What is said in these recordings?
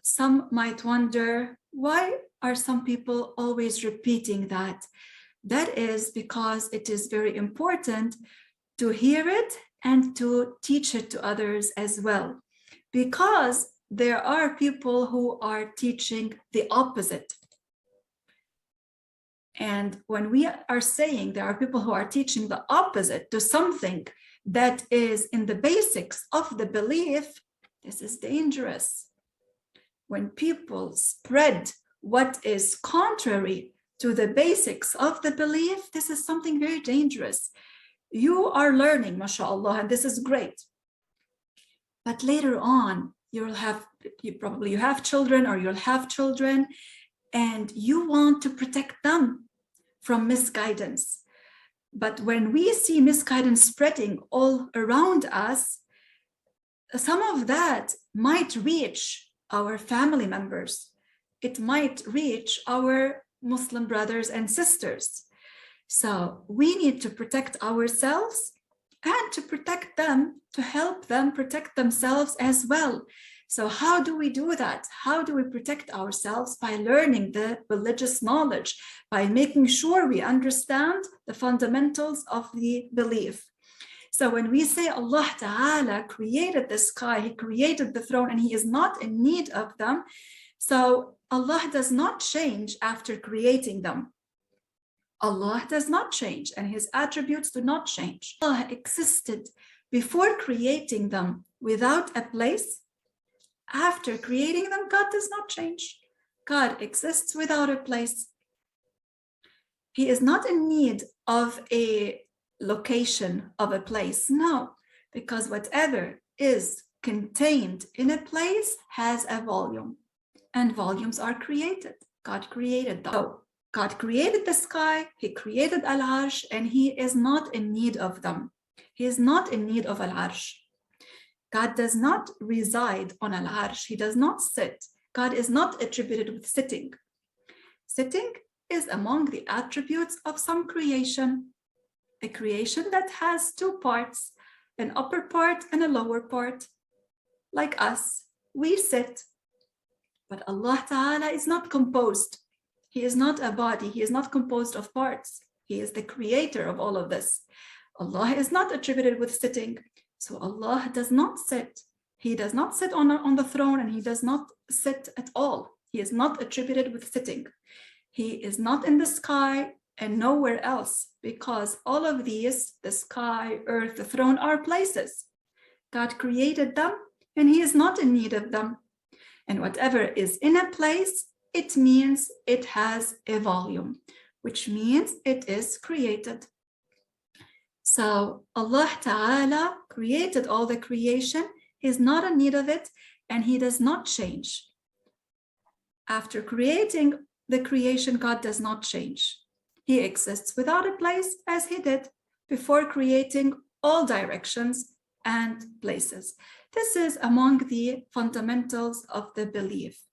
some might wonder, why are some people always repeating that? That is because it is very important to hear it and to teach it to others as well. Because there are people who are teaching the opposite. And when we are saying there are people who are teaching the opposite to something that is in the basics of the belief, this is dangerous. When people spread what is contrary to the basics of the belief, this is something very dangerous. You are learning, mashallah, and this is great. But later on, you have children, or you'll have children, and you want to protect them from misguidance. But when we see misguidance spreading all around us, some of that might reach our family members. It might reach our Muslim brothers and sisters. So we need to protect ourselves and to protect them, to help them protect themselves as well. So how do we do that? How do we protect ourselves? By learning the religious knowledge, by making sure we understand the fundamentals of the belief. So when we say Allah Ta'ala created the sky, He created the throne, and He is not in need of them, so Allah does not change after creating them. Allah does not change, and His attributes do not change. Allah existed before creating them without a place. After creating them, God does not change. God exists without a place. He is not in need of a location, of a place. No, because whatever is contained in a place has a volume, and volumes are created. God created them. So God created the sky, He created Al-Arsh, and He is not in need of them. He is not in need of Al-Arsh. God does not reside on Al-Arsh. He does not sit. God is not attributed with sitting. Sitting is among the attributes of some creation, a creation that has two parts, an upper part and a lower part. Like us, we sit, but Allah Ta'ala is not composed. He is not a body. He is not composed of parts. He is the creator of all of this. Allah is not attributed with sitting. So Allah does not sit. He does not sit on the throne, and He does not sit at all. He is not attributed with sitting. He is not in the sky and nowhere else, because all of these, the sky, earth, the throne, are places. God created them, and He is not in need of them. And whatever is in a place, it means it has a volume, which means it is created. So Allah Ta'ala created all the creation. He's not in need of it, and He does not change. After creating the creation, God does not change. He exists without a place, as He did before creating all directions and places. This is among the fundamentals of the belief.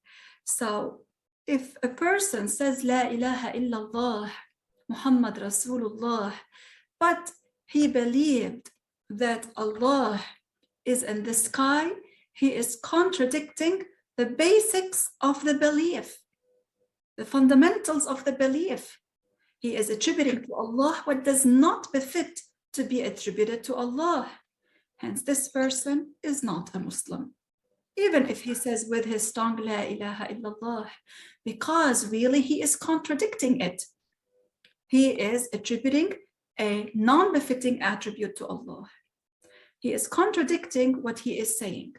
So if a person says La ilaha illallah, Muhammad Rasulullah, but he believed that Allah is in the sky, he is contradicting the basics of the belief, the fundamentals of the belief. He is attributing to Allah what does not befit to be attributed to Allah. Hence, this person is not a Muslim, even if he says with his tongue, La ilaha illallah, because really he is contradicting it. He is attributing a non-befitting attribute to Allah. He is contradicting what he is saying.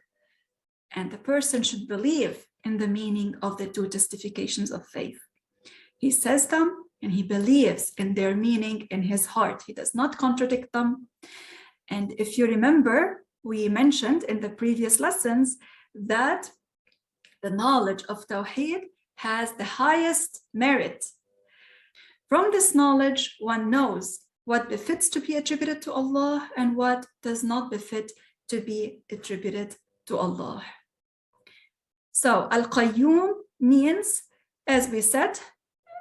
And the person should believe in the meaning of the two testifications of faith. He says them and he believes in their meaning in his heart. He does not contradict them. And if you remember, we mentioned in the previous lessons that the knowledge of Tawheed has the highest merit. From this knowledge, one knows what befits to be attributed to Allah and what does not befit to be attributed to Allah. So Al-Qayyum means, as we said,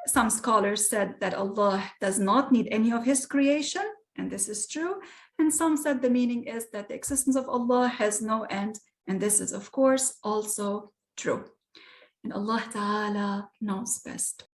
some scholars said that Allah does not need any of His creation, and this is true. And some said the meaning is that the existence of Allah has no end, and this is, of course, also true. And Allah Ta'ala knows best.